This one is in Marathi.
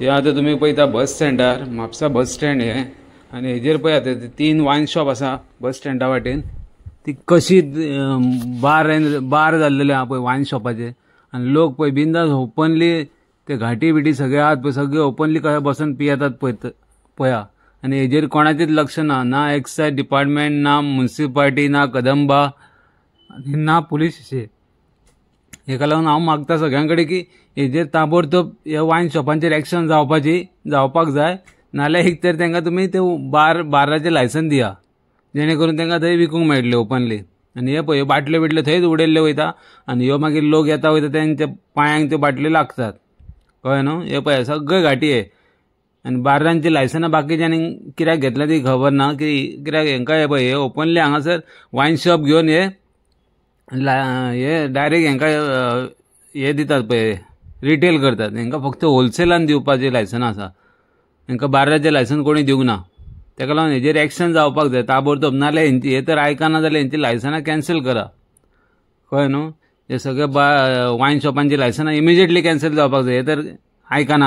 हे आता तुम्ही पळयता बस स्टँडार म्हापसा बस स्टँड हे आनी हेजेर पळयात 3 वायन शॉप आसा बस स्टँडा वाटेन ती कशी बार जाल्लेले आहा पळय वायन शॉपाचे आनी लोक पळय बिंदास ओपनली ते घाटी बिटी सगळे आहात पळय सगळे ओपनली कशे बसून पियेतात पळया आनी हेजेर कोणाचेच लक्ष ना एक्सायज डिपार्टमेंट ना म्युनिसिपालिटी ना कदंबा आनी ना पुलीस स्टेशन हेका लागून हांव मागता सगळ्यां कडेन की हेजेर ताबडतोब ह्या वायन शॉपांचेर एक्शन जावपाक जाय नाल्यार एक तर तांकां तुमी ते बाराचे लायसन दिया जेणे करून तांकां थंय विकूंक मेळटले ओपनली आनी हे पळय बाटल्यो बिटल्यो थंयच उडयल्ले वयता आनी ह्यो मागीर लोक येता वयता तांच्या पांयांक त्यो बाटल्यो लागतात कळ्ळें न्हू हे पळय सगळे घाटी हे आनी बारांची लायसनां बाकीच्यांनी कित्याक घेतल्या ती खबर ना की कित्याक हेंकां हे पळय हे ओपनली हांगासर वायन शॉप घेवन हे डायरेक्ट हेंकां हे दितात पळय रिटेल करतात हेंकां फक्त होलसेलान दिवपाचें लायसन आसा हेंकां बाराचें लायसन कोणी दिवंक ना तेका लागून हेजेर एक्शन जावपाक जाय ताबडतोब नाल्यार हे तर आयकना जाल्यार हेंची लायसनां कॅन्सल करा कळ्ळें न्हू हे सगळे वायन शॉपांची लायसनां इमिजिएटली कॅन्सल जावपाक जाय हे तर आयकना